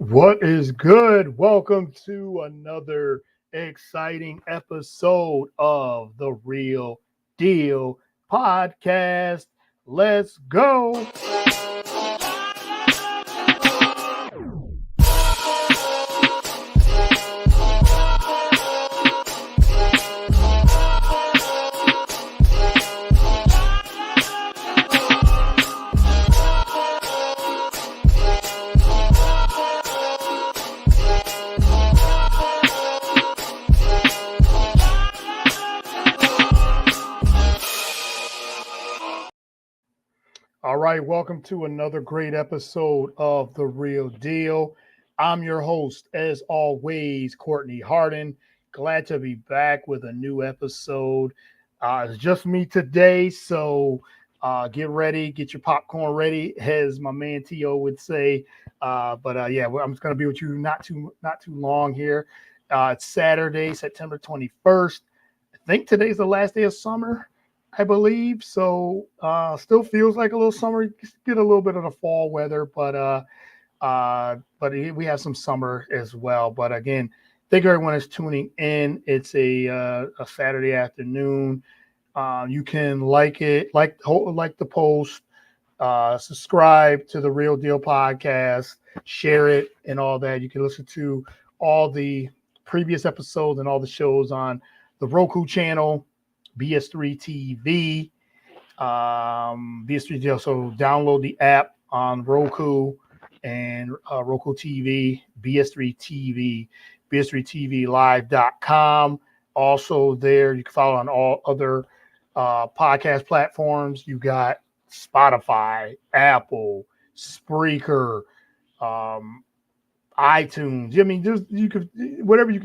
What is good? Welcome to another exciting episode of the Real Deal podcast. Let's go. All right, welcome to another great episode of The Real Deal. I'm your host, as always, Courtney Harden. Glad to be back with a new episode. It's just me today, so get ready, get your popcorn ready, as my man T.O. would say. I'm just going to be with you not too long here. It's Saturday, September 21st. I think today's the last day of summer. I believe so. Still feels like a little summer. You get a little bit of the fall weather, but we have some summer as well. But again, thank everyone is tuning in. It's a Saturday afternoon. You can like it, like the post, subscribe to the Real Deal podcast, share it, and all that. You can listen to all the previous episodes and all the shows on the Roku channel, BS3 TV, BS3 TV. So download the app on Roku and Roku TV, BS3 TV, BS3TVlive.com. Also there, you can follow on all other podcast platforms. You got Spotify, Apple, Spreaker, iTunes. I mean, you could wherever you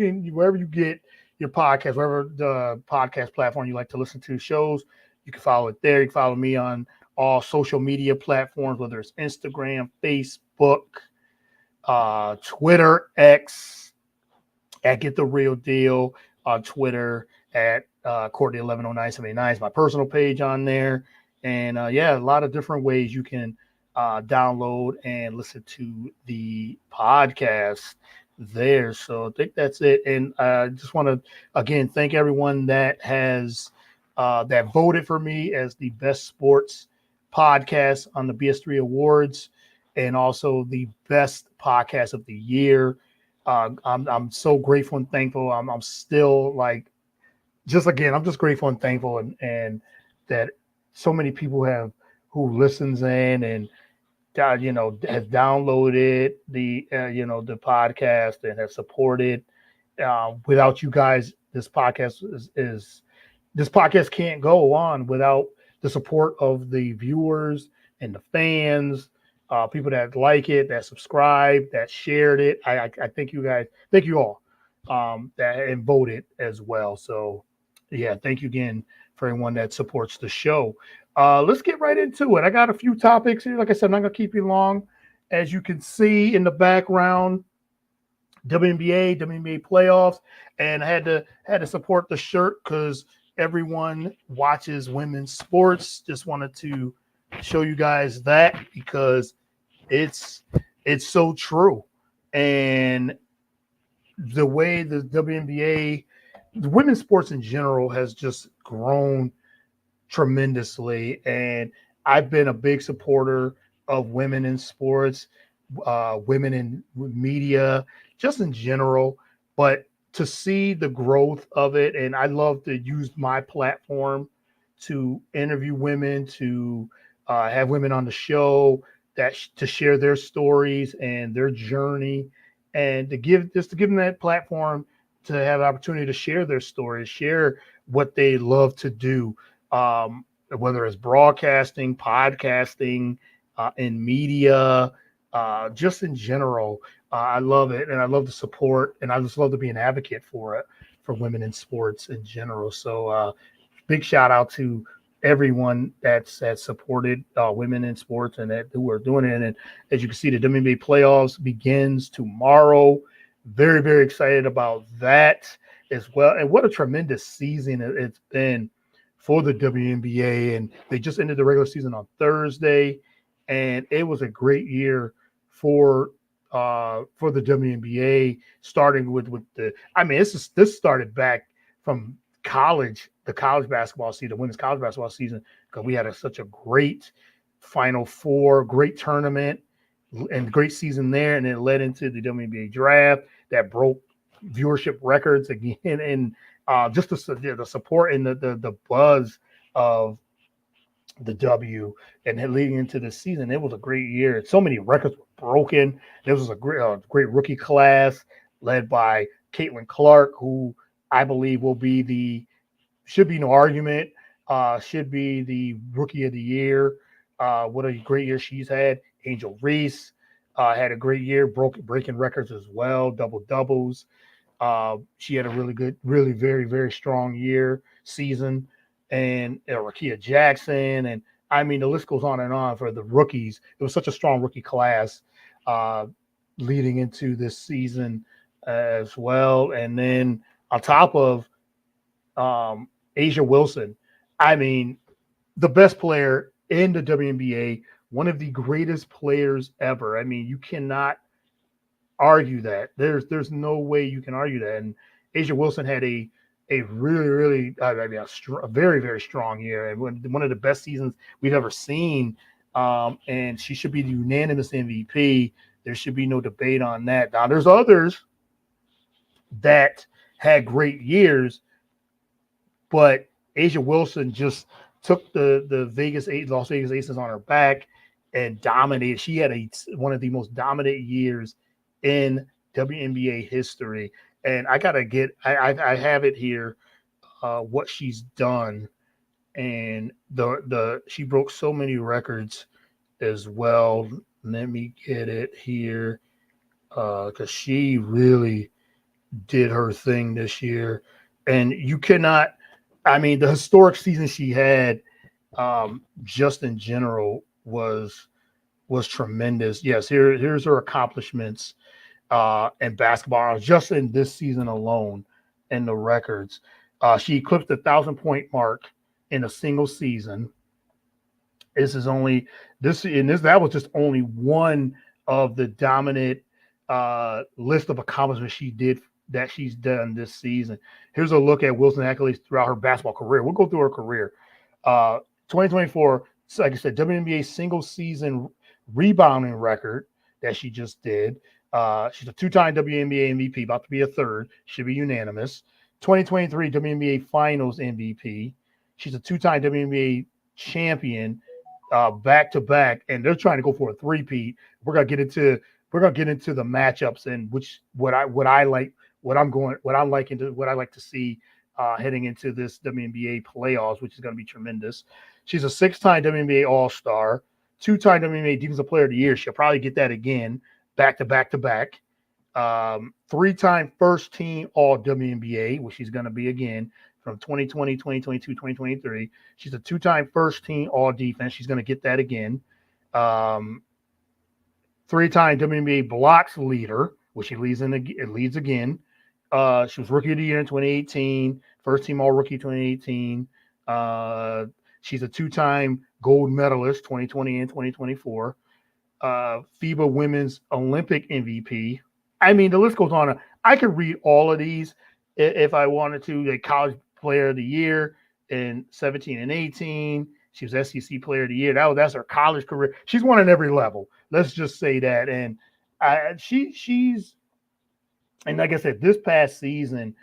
get your podcast, wherever the podcast platform you like to listen to shows, you can follow it there. You can follow me on all social media platforms, whether it's Instagram, Facebook, Twitter, X, at Get the Real Deal, on Twitter at Courtney 110979 is my personal page on there. And a lot of different ways you can download and listen to the podcast there. So I think that's it. And I just want to again thank everyone that has that voted for me as the best sports podcast on the BS3 Awards and also the best podcast of the year. I'm so grateful and thankful. I'm still like I'm just grateful and thankful and that so many people who listens in and has downloaded the podcast and has supported. Without you guys, this podcast is this podcast can't go on without the support of the viewers and the fans, people that like it, that subscribe, that shared it. I thank you guys. Thank you all that and voted as well. So yeah, thank you again for everyone that supports the show. Let's get right into it. I got a few topics here. Like I said, I'm not going to keep you long. As you can see in the background, WNBA playoffs, and I had to support the shirt because everyone watches women's sports. Just wanted to show you guys that because it's so true. And the way the WNBA, the women's sports in general, has just grown tremendously, and I've been a big supporter of women in sports, women in media, just in general. But to see the growth of it, and I love to use my platform to interview women, to have women on the show to share their stories and their journey, and to give them that platform to have the opportunity to share their stories, share what they love to do, whether it's broadcasting, podcasting, in media, just in general. I love it, and I love the support, and I just love to be an advocate for it, for women in sports in general. So big shout out to everyone that's supported women in sports and who are doing it. And as you can see, the WNBA playoffs begins tomorrow. Very, very excited about that as well. And what a tremendous season it's been for the WNBA. And they just ended the regular season on Thursday. And it was a great year for for the WNBA, starting with the. I mean, this started back from college, the college basketball season, women's college basketball season, because we had such a great Final Four, great tournament, and great season there, and it led into the WNBA draft that broke viewership records again, and just the support and the buzz of the W, and then leading into the season, it was a great year. So many records were broken. This was a great rookie class led by Caitlin Clark, who I believe should be no argument, should be the rookie of the year. What a great year she's had. Angel Reese had a great year, breaking records as well, double doubles. She had a really good, really very, very strong season, and Rakia Jackson, and I mean the list goes on and on for the rookies. It was such a strong rookie class leading into this season as well, and then on top of Asia Wilson, I mean the best player in the WNBA, one of the greatest players ever. I mean, you cannot argue that. There's no way you can argue that. And Asia Wilson had a really, really, I mean, a very, very strong year, and one of the best seasons we've ever seen. And she should be the unanimous MVP. There should be no debate on that. Now, there's others that had great years, but Asia Wilson just took the Las Vegas Aces on her back and dominated. She had one of the most dominant years in WNBA history. And I have it here, what she's done, and she broke so many records as well. Let me get it here, because she really did her thing this year, and you cannot. I mean, the historic season she had, just in general, was tremendous. Yes, here's her accomplishments in basketball just in this season alone, and the records. She eclipsed the 1,000-point mark in a single season. That was just only one of the dominant list of accomplishments she's done this season. Here's a look at Wilson's accolades throughout her basketball career. We'll go through her career. 2024, like I said, WNBA single season rebounding record that she just did. She's a two-time WNBA MVP, about to be a third. Should be unanimous. 2023 WNBA Finals MVP. She's a two-time WNBA champion, back-to-back, and they're trying to go for a three-peat. We're gonna get into the matchups and what I like to see heading into this WNBA playoffs, which is going to be tremendous. She's a 6-time WNBA All-Star, 2-time WNBA Defensive Player of the Year. She'll probably get that again, back to back to back. 3-time First Team All WNBA, which she's going to be again from 2020, 2022, 2023. She's a 2-time First Team All Defense. She's going to get that again. 3-time WNBA blocks leader, which she leads again. She was Rookie of the Year in 2018, First Team All Rookie 2018. She's a 2-time gold medalist 2020 and 2024. FIBA Women's Olympic MVP. I mean, the list goes on. I could read all of these if I wanted to. The College Player of the Year in 17 and 18. She was SEC Player of the Year. That's her college career. She's won at every level. Let's just say that. And she's, and like I said, this past season,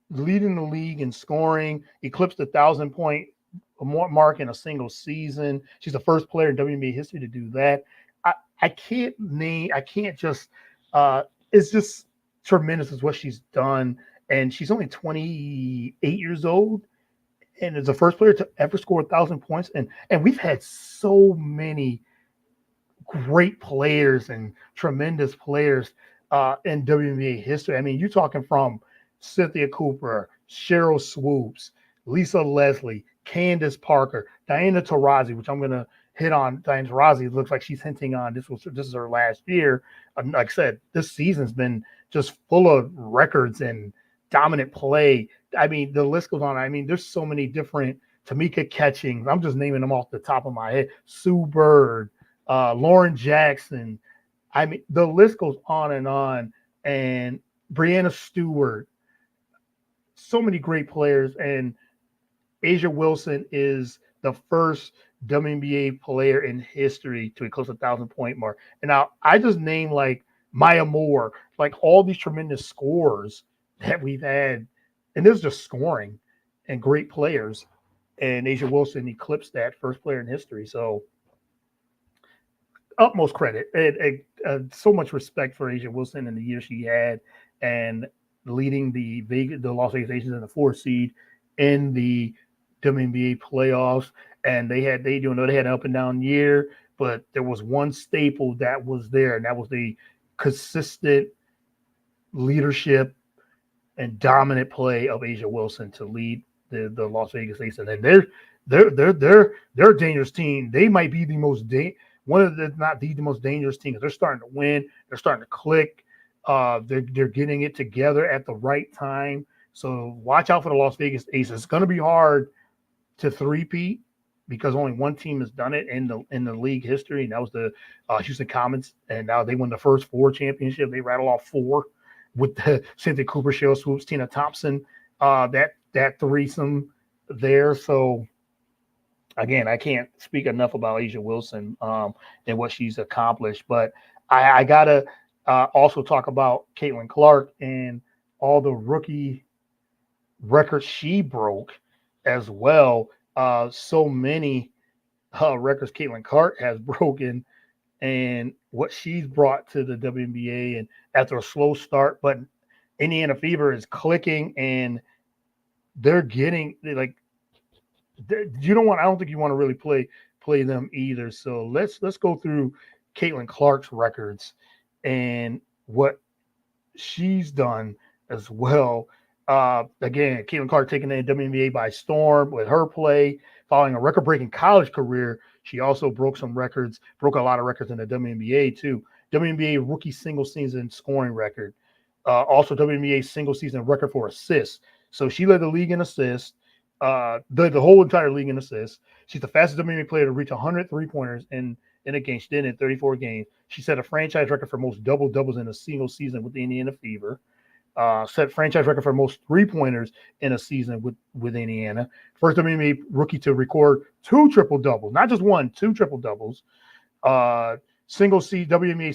leading the league in scoring, eclipsed the 1,000-point mark in a single season. She's the first player in WNBA history to do that. It's just tremendous is what she's done. And she's only 28 years old and is the first player to ever score 1,000 points. And we've had so many great players and tremendous players in WNBA history. I mean, you're talking from Cynthia Cooper, Cheryl Swoops, Lisa Leslie, Candace Parker, Diana Taurasi, which I'm going to hit on. Diana Taurasi looks like she's hinting on this is her last year. Like I said, this season's been just full of records and dominant play. I mean, the list goes on. I mean, there's so many different Tamika Catchings. I'm just naming them off the top of my head. Sue Bird, Lauren Jackson. I mean, the list goes on and on. And Brianna Stewart, so many great players. And Asia Wilson is the first WNBA player in history to eclipse 1,000 point mark. And now I just named like Maya Moore, like all these tremendous scores that we've had. And this is just scoring and great players. And Asia Wilson eclipsed that first player in history. So utmost credit and so much respect for Asia Wilson and the year she had and leading the Las Vegas Aces in the 4th seed in the WNBA playoffs. And they had an up and down year, but there was one staple that was there, and that was the consistent leadership and dominant play of Asia Wilson to lead the Las Vegas Aces. And they're a dangerous team. They might be the most one of the not the most dangerous teams. They're starting to win. They're starting to click. They're getting it together at the right time. So watch out for the Las Vegas Aces. It's going to be hard to three-peat because only one team has done it in the league history, and that was the Houston Comets. And now they won the first 4 championships. They rattle off 4 with the Cynthia Cooper, Cheryl Swoops, Tina Thompson. That threesome there. So again, I can't speak enough about Asia Wilson and what she's accomplished. But I gotta also talk about Caitlin Clark and all the rookie records she broke as well. So many records Caitlin Clark has broken and what she's brought to the WNBA and after a slow start. But Indiana Fever is clicking and they're getting like you don't want. I don't think you want to really play them either. So let's go through Caitlin Clark's records and what she's done as well. Again, Caitlin Clark taking the WNBA by storm with her play. Following a record-breaking college career, she also broke a lot of records in the WNBA too. WNBA rookie single season scoring record. Also WNBA single season record for assists. So she led the league in assists. The whole entire league in assists. She's the fastest WNBA player to reach 100 3-pointers in a game. She did it in 34 games. She set a franchise record for most double-doubles in a single season with the Indiana Fever. Set franchise record for most 3-pointers in a season with Indiana. First WNBA rookie to record 2 triple-doubles, not just 1, 2 triple-doubles. WNBA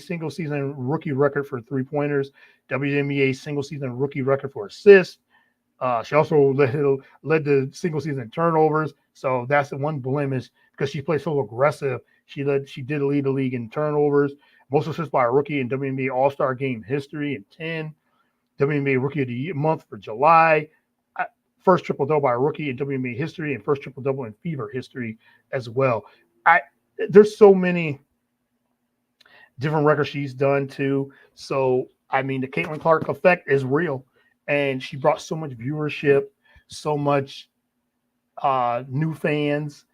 single season rookie record for 3-pointers. WNBA single season rookie record for assists. She also led the single season turnovers. So that's the one blemish because she played so aggressive. She did lead the league in turnovers. Most assists by a rookie in WNBA All-Star game history in 10. WNBA Rookie of the Month for July. First triple-double by a rookie in WNBA history and first triple-double in Fever history as well. There's so many different records she's done too. So, I mean, the Caitlin Clark effect is real. And she brought so much viewership, so much new fans,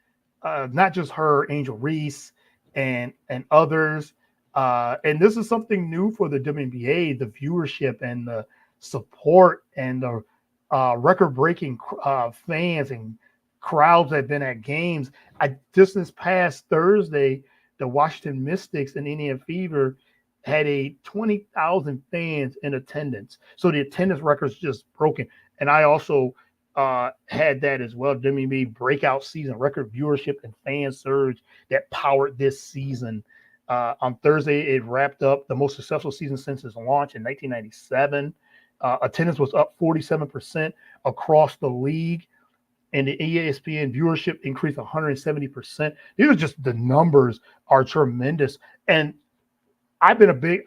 not just her, Angel Reese, and others. And this is something new for the WNBA, the viewership and the support and the record-breaking fans and crowds that have been at games. Just this past Thursday, the Washington Mystics and Indiana Fever had 20,000 fans in attendance. So the attendance record's just broken. And I also had that as well. WNBA breakout season record viewership and fan surge that powered this season. On Thursday, it wrapped up the most successful season since its launch in 1997. Attendance was up 47% across the league, and the ESPN viewership increased 170%. These are just the numbers are tremendous. And I've been a big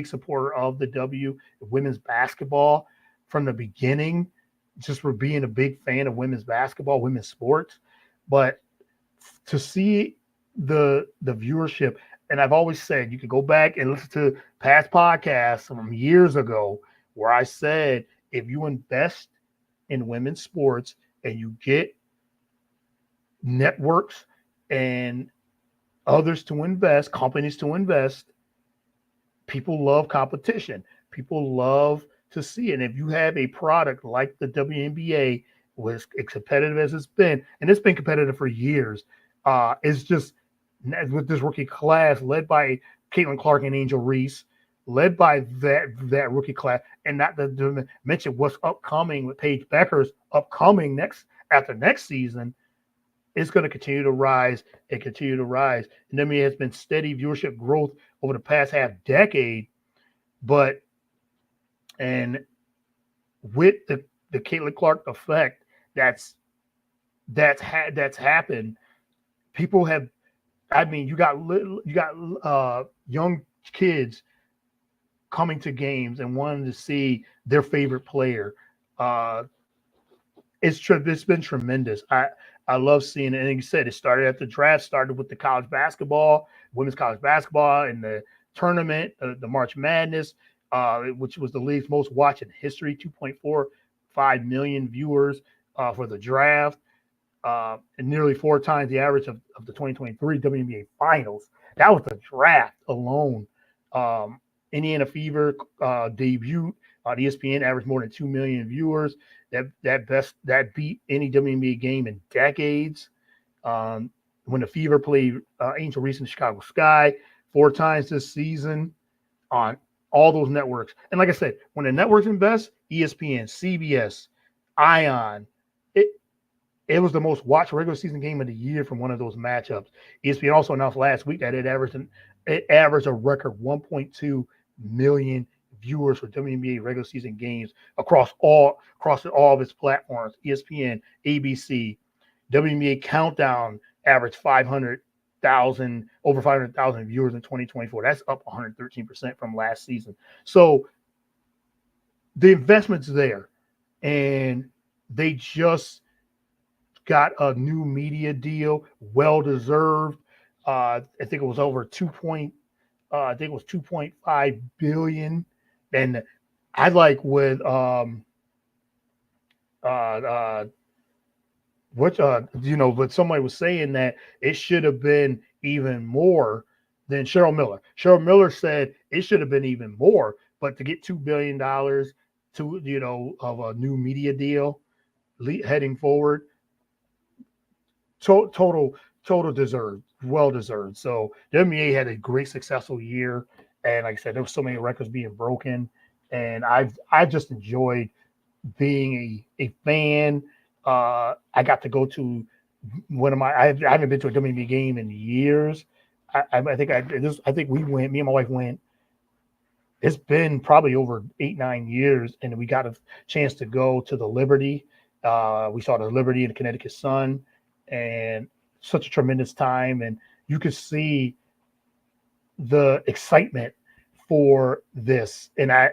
supporter of the women's basketball from the beginning, just for being a big fan of women's basketball, women's sports. But to see the viewership, and I've always said you can go back and listen to past podcasts from years ago where I said if you invest in women's sports and you get networks and others to invest, companies to invest, people love competition. People love to see it. And if you have a product like the WNBA, as competitive as it's been, and it's been competitive for years, it's just with this rookie class led by Caitlin Clark and Angel Reese, led by that rookie class, and not to mention what's upcoming with Paige Becker's upcoming next season. It's going to continue to rise and continue to rise. And WNBA has been steady viewership growth over the past half decade, and with the Caitlin Clark effect that's happened, people have. I mean, you got young kids coming to games and wanting to see their favorite player. It's been tremendous. I love seeing it. And like you said, it started at the draft, started with the college basketball, women's college basketball, and the tournament, the March Madness, which was the league's most watched in history, 2.45 million viewers for the draft, and nearly 4 times the average of the 2023 WNBA Finals. That was the draft alone. Indiana Fever debut on ESPN, averaged more than 2 million viewers. That beat any WNBA game in decades. When the Fever played Angel Reese in the Chicago Sky 4 times this season on all those networks. And like I said, when the networks invest, ESPN, CBS, Ion, it was the most watched regular season game of the year from one of those matchups. ESPN also announced last week that it averaged a record 1.2 million viewers for WNBA regular season games across all of its platforms. ESPN, ABC, WNBA Countdown averaged over 500,000 viewers in 2024. That's up 113% from last season. So the investment's there, and they just got a new media deal, well deserved. I think it was over 2.5 billion. And I like with but somebody was saying that it should have been even more than Cheryl Miller. Cheryl Miller said it should have been even more, but to get $2 billion of a new media deal heading forward, total deserved, well deserved. So the NBA had a great successful year, and like I said, there were so many records being broken, and I've just enjoyed being a fan. I got to go to I haven't been to a WNBA game in years. I think we went. Me and my wife went. It's been probably over 8-9 years, and we got a chance to go to the Liberty. We saw the Liberty and the Connecticut Sun, and such a tremendous time. And you could see the excitement for this, and I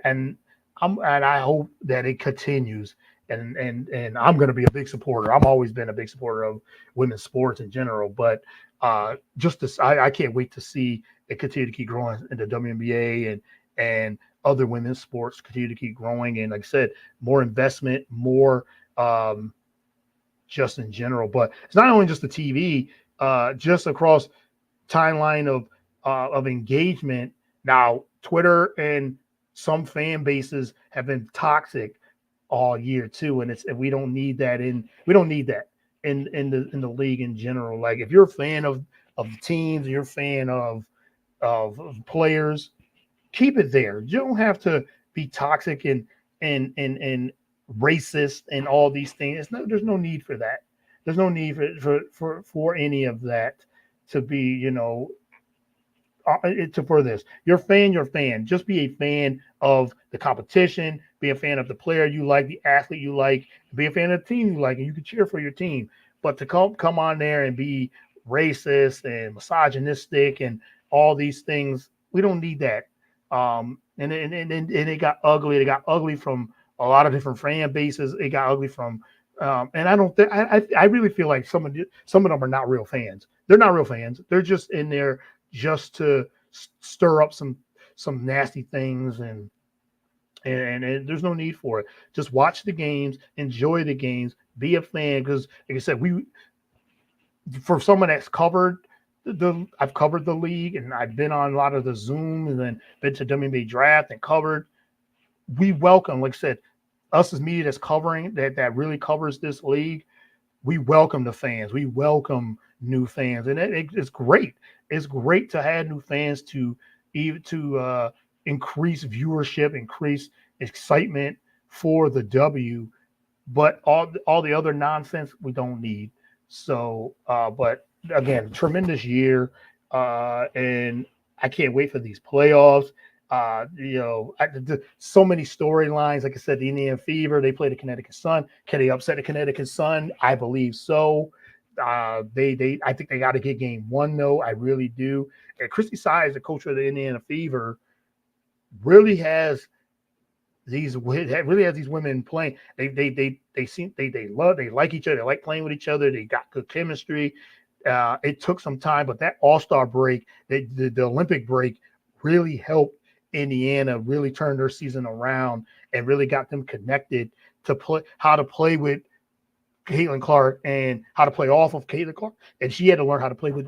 hope that it continues. And I'm going to be a big supporter. I've always been a big supporter of women's sports in general, but I can't wait to see it continue to keep growing in the WNBA and other women's sports continue to keep growing. And like I said, more investment, more just in general. But it's not only just the TV, just across timeline of engagement. Now, Twitter and some fan bases have been toxic all year too, and we don't need that in the league in general. Like, if you're a fan of the teams, you're a fan of players, keep it there. You don't have to be toxic and racist and all these things. There's no need for that. There's no need for any of that to be, for this. You're a fan. Just be a fan of the competition. Be a fan of the player you like, the athlete you like. Be a fan of the team you like, and you can cheer for your team. But to come on there and be racist and misogynistic and all these things, we don't need that. And it got ugly. It got ugly from a lot of different fan bases. It got ugly from, and I don't think I really feel like some of them are not real fans. They're not real fans. They're just in there just to stir up some nasty things, and there's no need for it. Just watch the games, enjoy the games, be a fan. Because like I said, for someone that's I've covered the league, and I've been on a lot of the Zoom, and then been to WNBA draft and covered. We welcome, like I said, us as media that's covering that really covers this league. We welcome the fans. We welcome new fans, and it's great. It's great to have new fans to even to increase viewership, increase excitement for the W. But all the other nonsense we don't need. So, but again, tremendous year, and I can't wait for these playoffs. So many storylines. Like I said, the Indiana Fever. They play the Connecticut Sun. Can they upset the Connecticut Sun? I believe so. I think they got to get game one though. I really do. And Christy Size, the coach of the Indiana Fever, really has these women playing. They seem they like each other. They like playing with each other. They got good chemistry. It took some time, but that All-Star break, the Olympic break, really helped Indiana really turn their season around and really got them connected to play how to play with Caitlin Clark and how to play off of Caitlin Clark. And she had to learn how to play with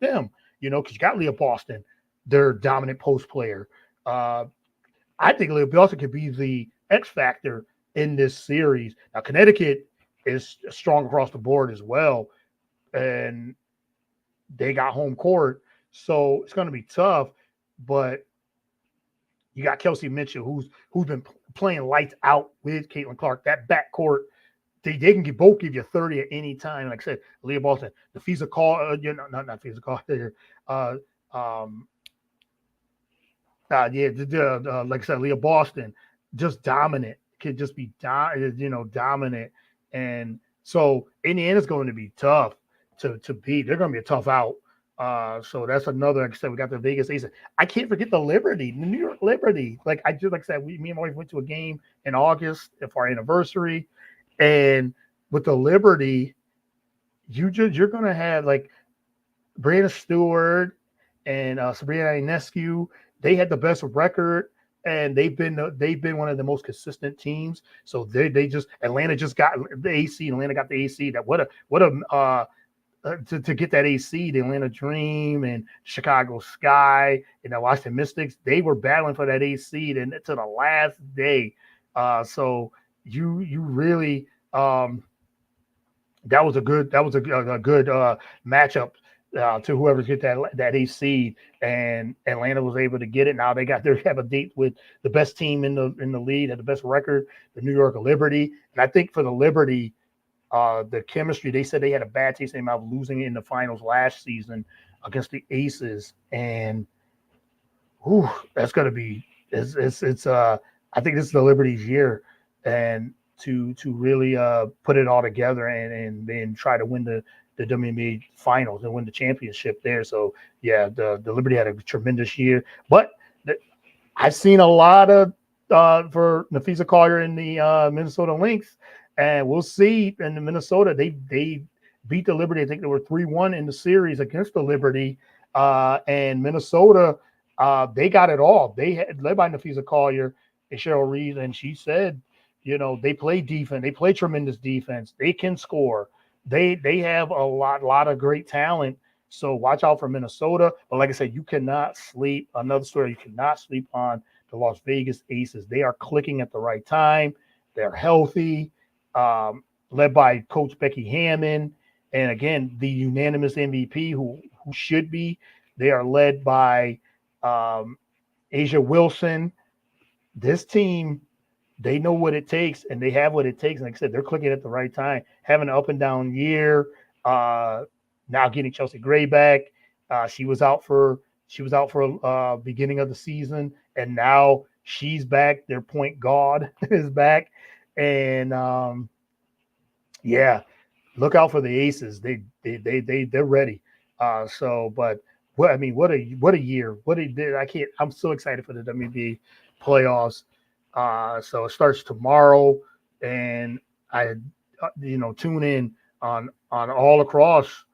them. Because you got Leah Boston, their dominant post player. I think Leah Boston could be the X factor in this series. Now, Connecticut is strong across the board as well, and they got home court, so it's going to be tough. But you got Kelsey Mitchell, who's been playing lights out with Caitlin Clark. That backcourt, they can both give you 30 at any time. Like I said, Leah Boston, the Fisa call, not Fisa call here. Like I said, Leah Boston, just dominant, could just be dominant, and so Indiana's going to be tough to beat. They're going to be a tough out. So that's another. Like I said, we got the Vegas Aces. I can't forget the New York Liberty. Like I said, me and my wife went to a game in August for our anniversary, and with the Liberty, you're going to have like Brianna Stewart and Sabrina Ionescu. They had the best record, and they've been one of the most consistent teams. So they just Atlanta just got the AC. Atlanta got the AC. That to get that AC, the Atlanta Dream and Chicago Sky and the Washington Mystics, they were battling for that AC to the last day. So you really that was a good matchup. To whoever's get that AC, and Atlanta was able to get it. Now they have a date with the best team in the league, had the best record, the New York Liberty. And I think for the Liberty, the chemistry, they said they had a bad taste in their mouth losing in the finals last season against the Aces, and that's gonna be it's I think this is the Liberty's year, and to really put it all together and then try to win the WNBA finals and win the championship there. So yeah, the Liberty had a tremendous year, but I've seen a lot of for Nafisa Collier in the Minnesota Lynx, and we'll see in the Minnesota. They beat the Liberty. I think they were 3-1 in the series against the Liberty, and Minnesota they got it all. They had led by Nafisa Collier and Cheryl Reeves, and she said, they play defense. They play tremendous defense. They can score. They have a lot of great talent. So watch out for Minnesota. But like I said, you cannot sleep. Another story, you cannot sleep on the Las Vegas Aces. They are clicking at the right time. They're healthy, led by Coach Becky Hammond. And again, the unanimous MVP who should be. They are led by Asia Wilson. This team, they know what it takes, and they have what it takes. And like I said, they're clicking at the right time, having an up and down year. Now getting Chelsea Gray back. She was out for beginning of the season, and now she's back. Their point guard is back, and look out for the Aces. They're ready. But what a year. I'm so excited for the WNBA playoffs. So it starts tomorrow, and I tune in on all across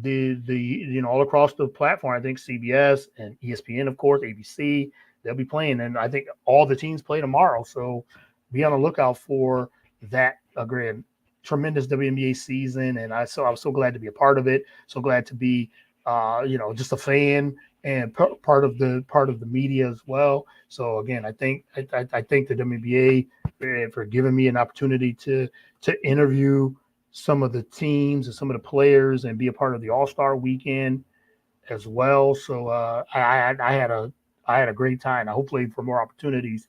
all across the platform. I think CBS and ESPN, of course, ABC, they'll be playing, and I think all the teams play tomorrow. So be on the lookout for that. Again, tremendous WNBA season, and I was so glad to be a part of it. So glad to be just a fan and part of the media as well. So again, I thank the WNBA for giving me an opportunity to interview some of the teams and some of the players and be a part of the All-Star weekend as well. So I had a I had a great time. I hope playing for more opportunities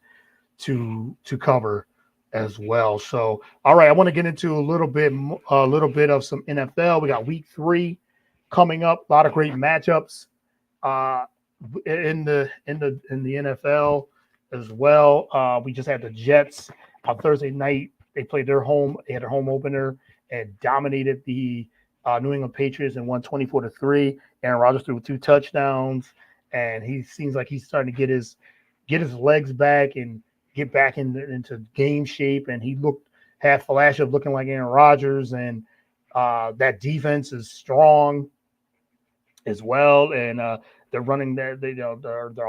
to cover as well. So, all right, I want to get into a little bit of some NFL. We got Week 3 coming up. A lot of great matchups uh, in the NFL as well. We just had the Jets on Thursday night. They played their home. They had their home opener and dominated the New England Patriots and won 24-3. Aaron Rodgers threw 2 touchdowns, and he seems like he's starting to get his legs back and get back into game shape. And he had flash of looking like Aaron Rodgers, and that defense is strong as well. And they're running their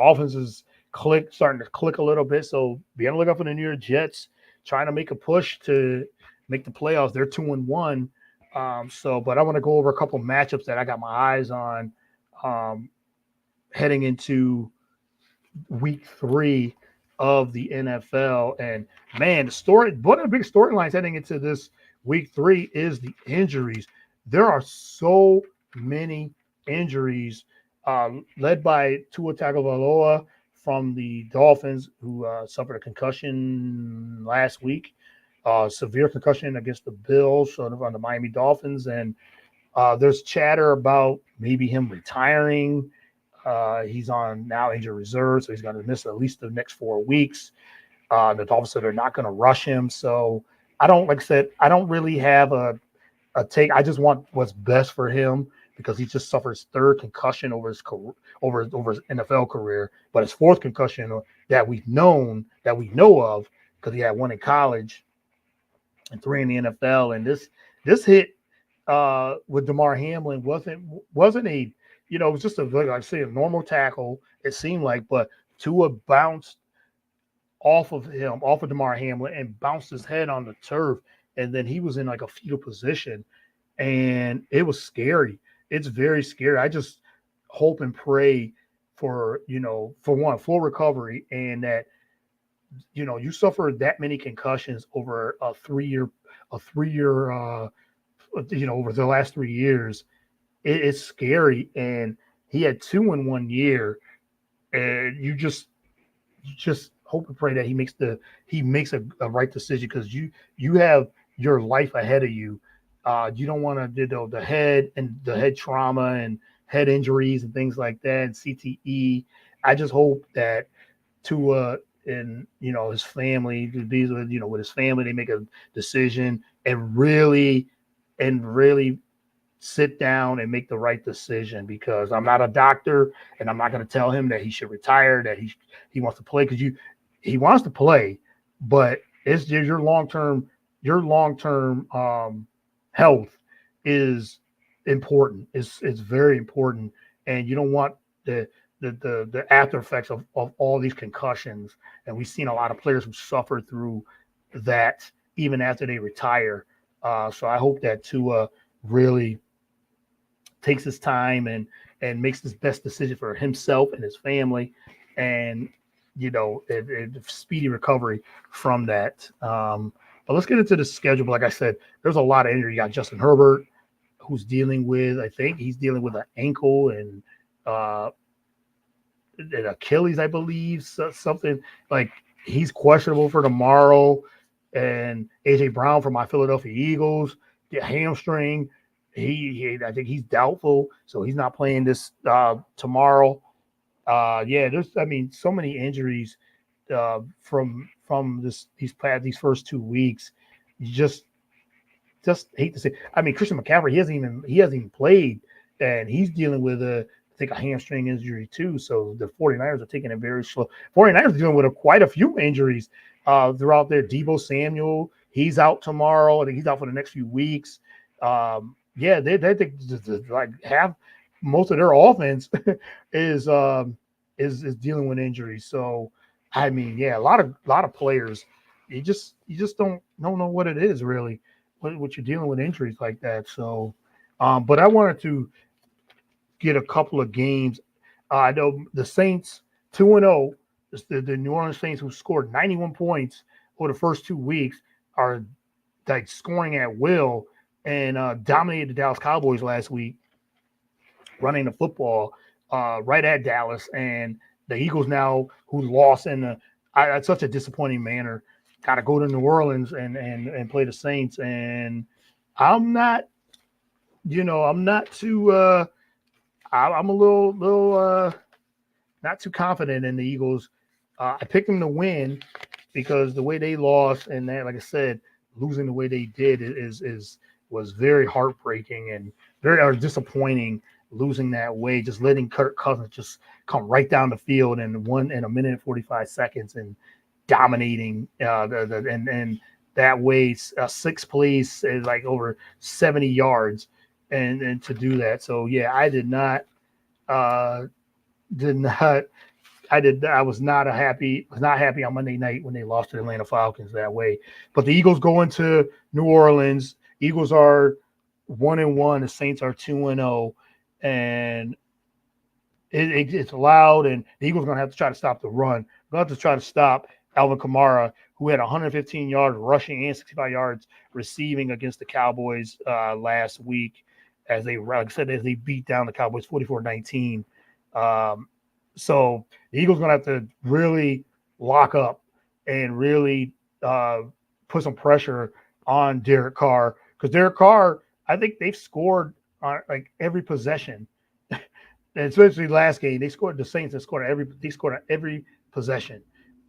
offense is starting to click a little bit. So be on the lookout for the New York Jets trying to make a push to make the playoffs. They're 2-1. But I want to go over a couple matchups that I got my eyes on heading into Week 3 of the NFL. And man, one of the big storylines heading into this Week 3 is the injuries. There are so many injuries, led by Tua Tagovailoa from the Dolphins, who suffered a concussion last week, severe concussion against the Bills, sort of on the Miami Dolphins. And there's chatter about maybe him retiring. He's on now injured reserve, so he's going to miss at least the next 4 weeks. The Dolphins said they're not going to rush him. So I don't really have a take. I just want what's best for him, because he just suffered his 3rd concussion over his NFL career, but his 4th concussion that we know of, because he had 1 in college and 3 in the NFL. And this hit with Damar Hamlin wasn't a, it was just a normal tackle, it seemed like, but Tua bounced off of Damar Hamlin and bounced his head on the turf, and then he was in like a fetal position, and it was scary. It's very scary. I just hope and pray for one, full recovery, and that you suffer that many concussions over a 3-year over the last 3 years. It's scary. And he had 2 in 1 year, and you just hope and pray that he makes a right decision, because you have your life ahead of you. You don't want to do the head trauma and head injuries and things like that, and CTE. I just hope that Tua and his family, with his family, they make a decision and really sit down and make the right decision, because I'm not a doctor, and I'm not going to tell him that he should retire, that he wants to play, because he wants to play, but it's just your long-term health is important. It's very important, and you don't want the after effects of all these concussions. And we've seen a lot of players who suffer through that even after they retire. So I hope that Tua really takes his time and makes his best decision for himself and his family, and speedy recovery from that. But let's get into the schedule. Like I said, there's a lot of injury. You got Justin Herbert, who's dealing with an ankle and an Achilles, I believe, something like he's questionable for tomorrow. And AJ Brown from my Philadelphia Eagles, the hamstring, I think he's doubtful, so he's not playing this tomorrow. There's so many injuries from these first 2 weeks. You just hate to say. Christian McCaffrey, he hasn't even played, and he's dealing with a hamstring injury too. So the 49ers are taking it very slow. 49ers are dealing with quite a few injuries throughout there. Deebo Samuel, he's out tomorrow. I think he's out for the next few weeks. They like have most of their offense is dealing with injuries. So a lot of players, you just don't know what it is really, what you're dealing with injuries like that. So, but I wanted to get a couple of games. I know the Saints 2-0, the New Orleans Saints, who scored 91 points over the first 2 weeks, are like scoring at will and dominated the Dallas Cowboys last week, running the football right at Dallas. And the Eagles now, who lost in such a disappointing manner, got to go to New Orleans and play the Saints. And I'm not, I'm not too. I'm a little not too confident in the Eagles. I picked them to win because the way they lost, and that, like I said, losing the way they did was very heartbreaking and very disappointing. Losing that way, just letting Kirk Cousins just come right down the field in a minute and 45 seconds and dominating and that way 6 plays is like over 70 yards and to do that. So yeah, I did not I was not happy on Monday night when they lost to the Atlanta Falcons that way. But the Eagles go into New Orleans. Eagles are 1-1. The Saints are 2-0, and it's loud. And the Eagles are going to have to try to stop the run. They're going to have to try to stop Alvin Kamara, who had 115 yards rushing and 65 yards receiving against the Cowboys last week, as they beat down the Cowboys 44-19. So the Eagles are going to have to really lock up and really put some pressure on Derek Carr, because Derek Carr, I think they've scored on like every possession, and especially last game. The Saints have scored on every possession.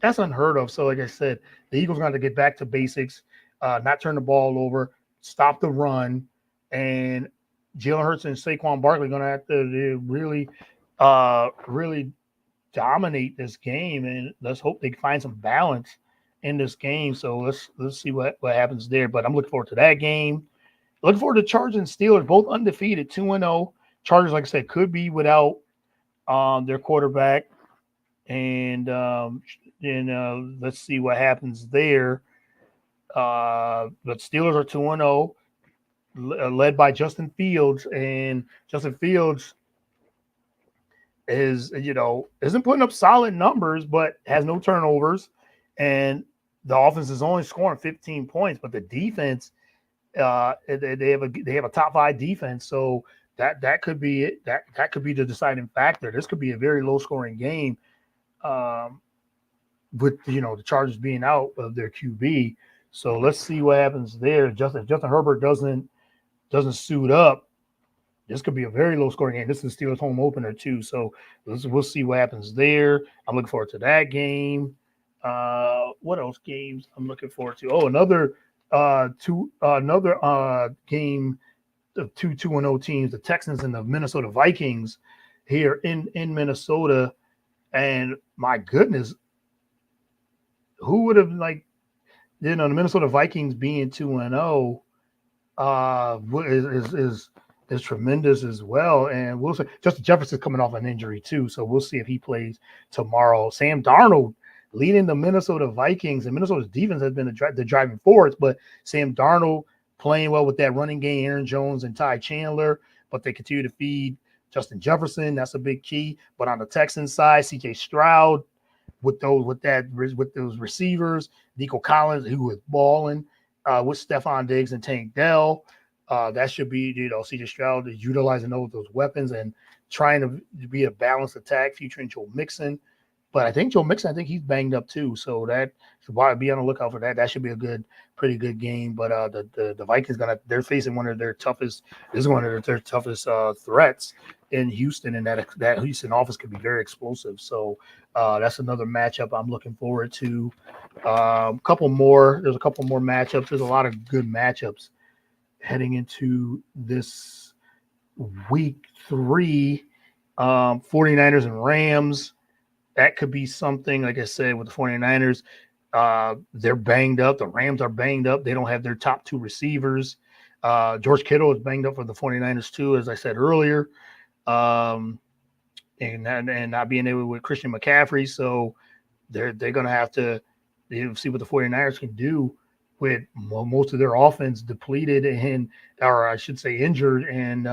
That's unheard of. So like I said, the Eagles are going to get back to basics, not turn the ball over, stop the run, and Jalen Hurts and Saquon Barkley are going to have to really dominate this game, and let's hope they find some balance in this game. So let's see what happens there. But I'm looking forward to that game. Looking forward to Chargers and Steelers, both undefeated, 2-0. Chargers, like I said, could be without their quarterback, and let's see what happens there. But Steelers are 2-0, led by Justin Fields, and Justin Fields isn't putting up solid numbers, but has no turnovers, and the offense is only scoring 15 points, but the defense, they have a top 5 defense, so that could be it. That could be the deciding factor. This could be a very low scoring game, with the Chargers being out of their QB. So let's see what happens there. If Justin Herbert doesn't suit up, this could be a very low-scoring game. This is the Steelers' home opener, too. So we'll see what happens there. I'm looking forward to that game. What else games I'm looking forward to? Oh, another game of two 2-0 teams, the Texans and the Minnesota Vikings here in Minnesota. And my goodness, who would have, the Minnesota Vikings being 2-0 is tremendous as well. And we'll see. Justin Jefferson's coming off an injury too, so we'll see if he plays tomorrow. Sam Darnold leading the Minnesota Vikings, and Minnesota's defense has been the driving force, but Sam Darnold playing well with that running game, Aaron Jones and Ty Chandler, but they continue to feed Justin Jefferson. That's a big key. But on the Texans side, C.J. Stroud with those receivers, Nico Collins, who was balling, with Stephon Diggs and Tank Dell. That should be, C.J. Stroud is utilizing those weapons and trying to be a balanced attack featuring Joe Mixon. But I think Joe Mixon, he's banged up too. So that should be on the lookout for that. That should be a pretty good game. But the Vikings they're facing one of their toughest. This is one of their toughest threats in Houston, and that Houston offense could be very explosive. So that's another matchup I'm looking forward to. There's a couple more matchups. There's a lot of good matchups heading into this week 3, 49ers and Rams. That could be something, like I said, with the 49ers. They're banged up. The Rams are banged up. They don't have their top 2 receivers. George Kittle is banged up for the 49ers too, as I said earlier. And not being able with Christian McCaffrey. So they're going to have to see what the 49ers can do with most of their offense depleted or I should say injured and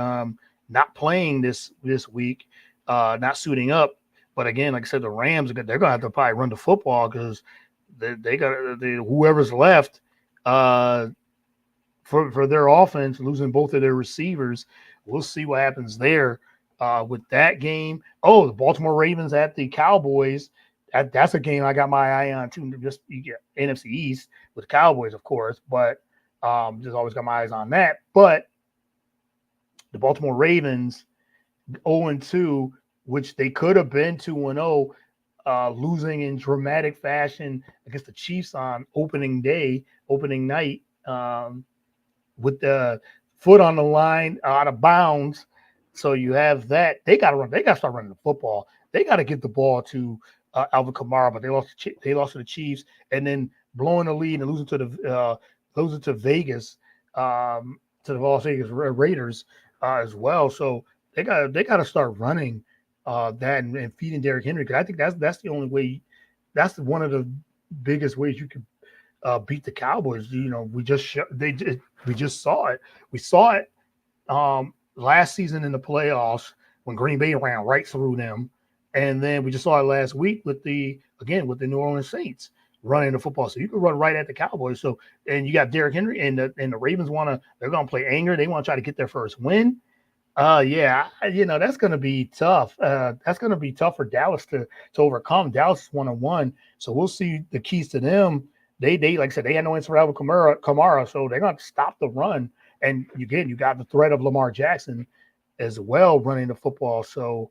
not playing this week, not suiting up. But again, like I said, the Rams, they're going to have to probably run the football because they got whoever's left for their offense, losing both of their receivers. We'll see what happens there. with that game. Oh, the Baltimore Ravens at the Cowboys. That's a game I got my eye on too. Just you get NFC East with the Cowboys, of course, but just always got my eyes on that. But the Baltimore Ravens 0-2, which they could have been 2-0, losing in dramatic fashion against the Chiefs on opening night, with the foot on the line out of bounds. So you have that. They got to run. They got to start running the football. They got to get the ball to Alvin Kamara, but they lost to the Chiefs, and then blowing the lead and losing to Vegas, to the Las Vegas Raiders as well. So they got to start running that and feeding Derrick Henry, because I think that's the only way. That's one of the biggest ways you can beat the Cowboys. We just saw it. We saw it last season in the playoffs when Green Bay ran right through them, and then we just saw it last week with the New Orleans Saints running the football. So you can run right at the Cowboys. So, and you got Derrick Henry, and the Ravens they're gonna play anger. They want to try to get their first win. Yeah, that's going to be tough. That's going to be tough for Dallas to overcome. Dallas is 1-1, so we'll see the keys to them. They like I said, they had no answer for Alvin Kamara, so they're going to stop the run. And again, you got the threat of Lamar Jackson as well running the football. So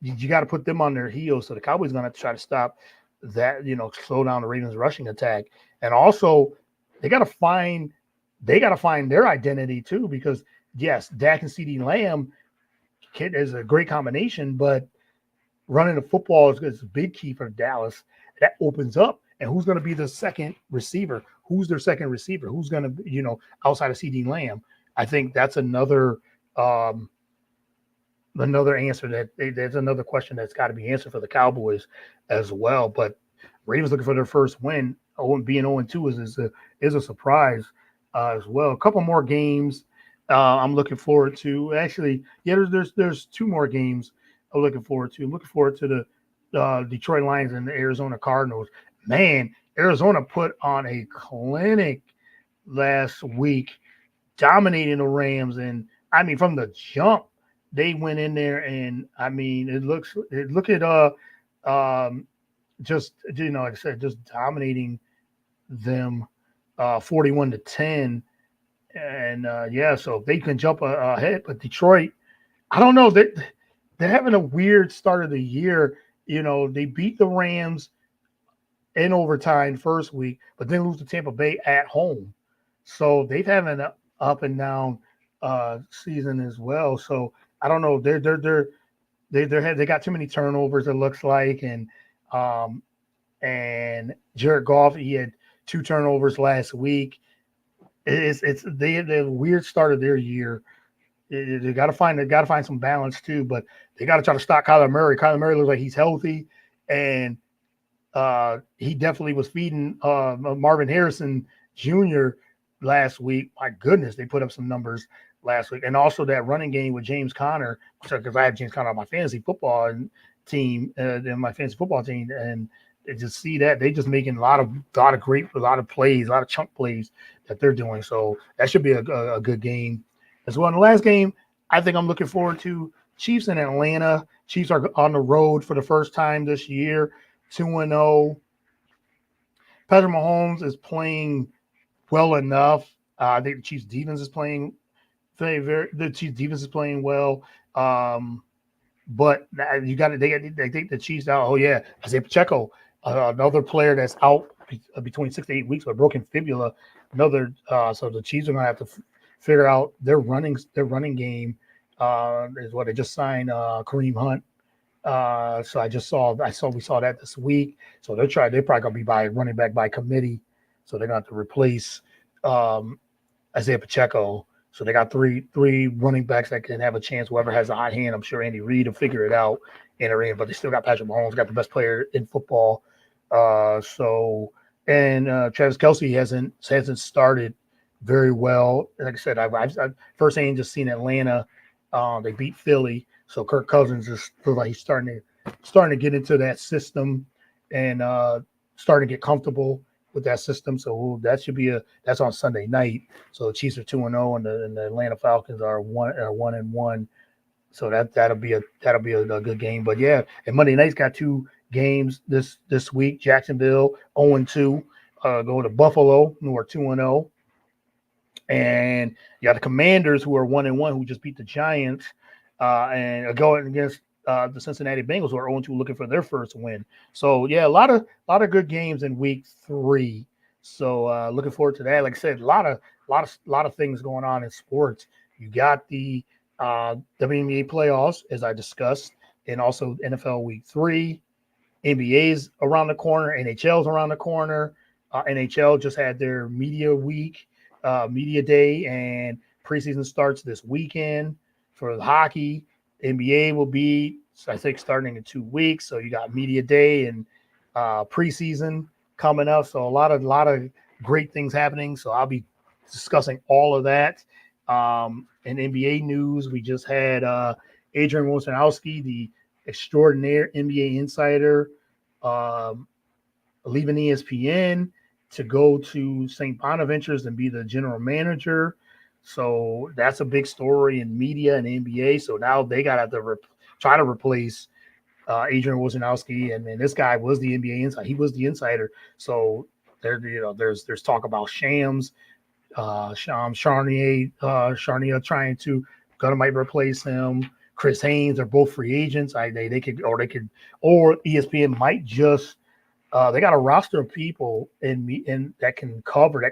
you got to put them on their heels. So the Cowboys are going to have to try to stop that, slow down the Ravens' rushing attack. And also, they got to find their identity too, because yes, Dak and CeeDee Lamb is a great combination, but running the football is a big key for Dallas. That opens up. And who's going to be the second receiver? Who's their second receiver? Who's going to, outside of CeeDee Lamb? I think that's another answer there's another question that's got to be answered for the Cowboys as well. But Ravens looking for their first win. Being 0-2 is a surprise as well. A couple more games I'm looking forward to. Actually, yeah, there's two more games I'm looking forward to. I'm looking forward to the Detroit Lions and the Arizona Cardinals. Man, Arizona put on a clinic last week, dominating the Rams, and I mean from the jump they went in there, and I mean look at just like I said, just dominating them 41-10. And so they can jump ahead. But Detroit, I don't know. They're having a weird start of the year. They beat the Rams in overtime first week, but then lose to Tampa Bay at home. So they've had an up and down season as well. So I don't know. They got too many turnovers, it looks like, and Jared Goff, he had 2 turnovers last week. They had a weird start of their year. They got to find some balance too, but they got to try to stop Kyler Murray. Kyler Murray looks like he's healthy, and he definitely was feeding Marvin Harrison Jr. last week. My goodness, they put up some numbers last week, and also that running game with James Conner, because I have James Conner on my fantasy football team, and just see that they just making a lot of plays, a lot of chunk plays that they're doing. So that should be a good game as well. And the last game I think I'm looking forward to, Chiefs in Atlanta. Chiefs are on the road for the first time this year, 2-0. Patrick Mahomes is playing well enough. I think the Chiefs defense is playing the Chiefs defense is playing well. But they take the Chiefs out. Oh yeah, Isaiah Pacheco, another player that's out between 6 to 8 weeks with a broken fibula. So the Chiefs are going to have to figure out their running game. Is what they just signed Kareem Hunt. So we saw that this week. So they're probably going to be running back by committee. So they're going to have to replace Isaiah Pacheco. So they got three running backs that can have a chance. Whoever has a hot hand, I'm sure Andy Reid will figure it out in the ring. But they still got Patrick Mahomes, got the best player in football. Travis Kelce hasn't started very well. Like I said, I've first thing just seen Atlanta. They beat Philly, so Kirk Cousins is like he's starting to get into that system and starting to get comfortable with that system. So that's on Sunday night. So the Chiefs are 2-0, and the Atlanta Falcons are 1-1 So that'll be a good game. But yeah, and Monday night's got two games this week. Jacksonville 0-2, going to Buffalo, who are 2-0, and you got the Commanders who are 1-1, who just beat the Giants, and going against the Cincinnati Bengals, who are 0-2, looking for their first win. So yeah, a lot of good games in week 3. So looking forward to that. Like I said, a lot of things going on in sports. You got the WNBA playoffs, as I discussed, and also NFL Week 3. NBA's around the corner. NHL's around the corner. NHL just had their media week, media day, and preseason starts this weekend for the hockey. NBA will be, I think, starting in 2 weeks. So you got media day and preseason coming up. So a lot of great things happening. So I'll be discussing all of that. In NBA news, we just had Adrian Wojnarowski, the extraordinaire NBA insider, leaving ESPN to go to St. Bonaventures and be the general manager. So that's a big story in media and NBA. So now they got to try to replace Adrian Wojnarowski, and this guy was the NBA insider. He was the insider. So there's talk about Shams, Charnier might replace him. Chris Haynes are both free agents. Or ESPN might just they got a roster of people in that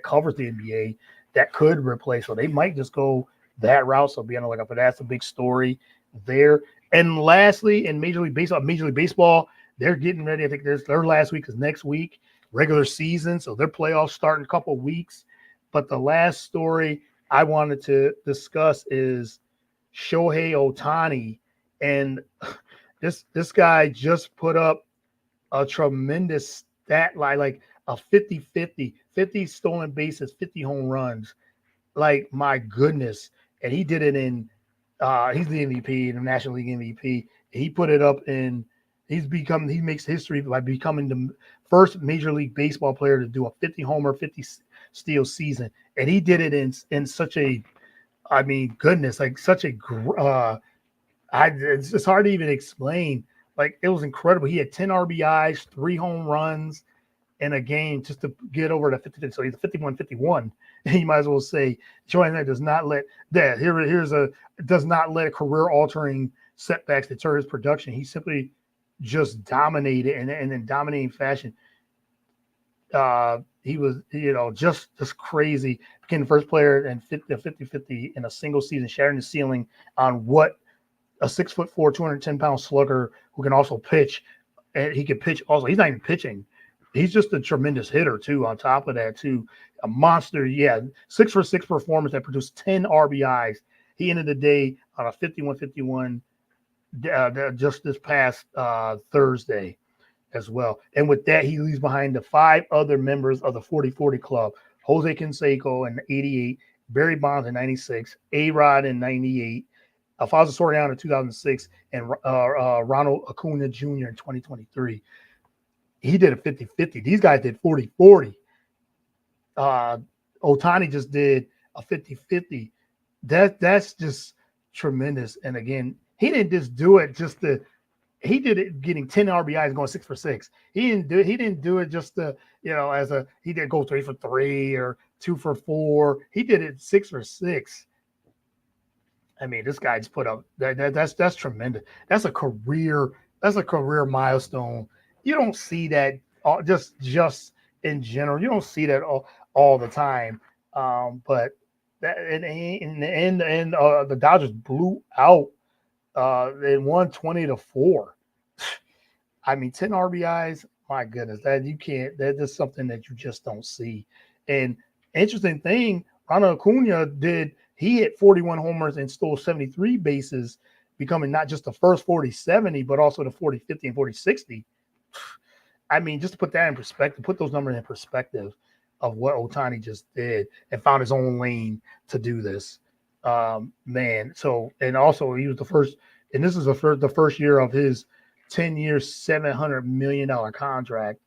covers the NBA that could replace. So they might just go that route. So be on the lookout for that. That's a big story there. And lastly, in Major League Baseball, they're getting ready. I think their last week is next week, regular season. So their playoffs start in a couple of weeks. But the last story I wanted to discuss is Shohei Ohtani. And this guy just put up a tremendous stat line, like a 50-50, 50 stolen bases, 50 home runs. Like, my goodness. And he did it in he's the MVP, the National League MVP. He put it up he makes history by becoming the first Major League Baseball player to do a 50 homer, 50 steal season. And he did it in such a, I mean, goodness, like such a, it's hard to even explain. Like, it was incredible. He had 10 RBIs, 3 home runs in a game just to get over the 50. So he's 51-51. And you might as well say, Shohei does not let career-altering setbacks deter his production. He simply just dominated, and in dominating fashion. He was, just crazy. Became the first player in 50-50 in a single season, shattering the ceiling on what a 6'4", 210-pound slugger who can also pitch. And he can pitch also. He's not even pitching. He's just a tremendous hitter, too, on top of that, too. A monster, 6-for-6 performance that produced 10 RBIs. He ended the day on a 51-51 just this past Thursday as well. And with that, he leaves behind the 5 other members of the 40-40 club. Jose Canseco in 88, Barry Bonds in 96, A-Rod in 98, Alfonso Soriano in 2006, and Ronald Acuna Jr. in 2023. He did a 50-50. These guys did 40-40. Ohtani just did a 50-50. That's just tremendous. And again, he didn't just do it he did it getting 10 RBIs going 6-for-6. He didn't do it just to, he didn't go 3-for-3 or 2-for-4. He did it 6-for-6. I mean, this guy just put up that's tremendous. That's a career milestone. You don't see that just in general. You don't see that all the time. But that in the end, the Dodgers blew out they won 20-4. I mean, 10 RBIs. My goodness, that's just something that you just don't see. And interesting thing, Ronald Acuna he hit 41 homers and stole 73 bases, becoming not just the first 40-70, but also the 40-50 and 40-60. I mean, just to put that in perspective, put those numbers in perspective of what Ohtani just did and found his own lane to do this. Man. So, and also he was the first, and this is the first year of his 10-year, $700 million contract.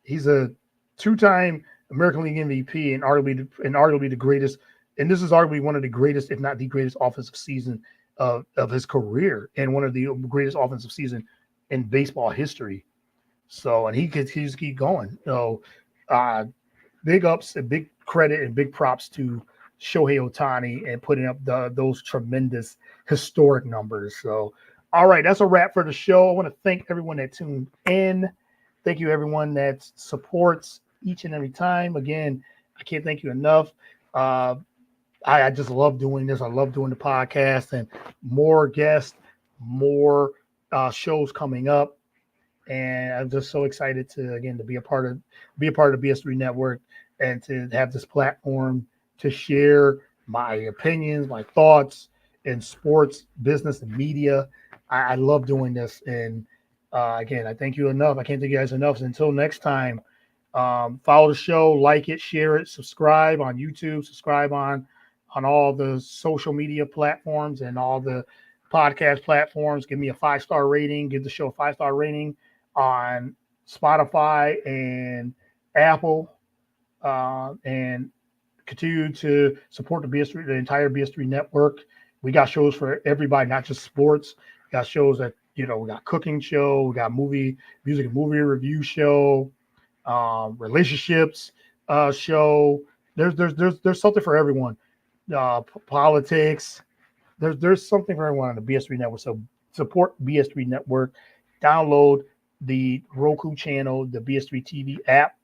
He's a 2-time American League MVP and arguably the greatest. And this is arguably one of the greatest, if not the greatest, offensive season of his career and one of the greatest offensive season in baseball history. So, and he could just keep going. So, uh, big ups and big credit and big props to Shohei Ohtani and putting up those tremendous historic numbers. So, all right, that's a wrap for the show. I want to thank everyone that tuned in. Thank you, everyone that supports each and every time. Again, I can't thank you enough. I just love doing this. I love doing the podcast and more guests, more shows coming up. And I'm just so excited to be a part of the BS3 network and to have this platform to share my opinions, my thoughts in sports, business, and media. I love doing this. And again, I thank you enough. I can't thank you guys enough. So until next time, follow the show, like it, share it, subscribe on YouTube, subscribe on all the social media platforms and all the podcast platforms. Give me a 5-star rating. Give the show a 5-star rating on Spotify and Apple, and continue to support the entire BS3 network. We got shows for everybody, not just sports. We got shows that, we got cooking show, we got music and movie review show, relationships show. There's something for everyone. Politics. There's something for everyone on the BS3 network. So support BS3 network. Download the Roku channel, the BS3 TV app,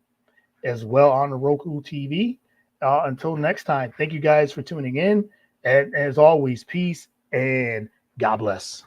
as well on the Roku TV. Until next time, thank you guys for tuning in. And as always, peace and God bless.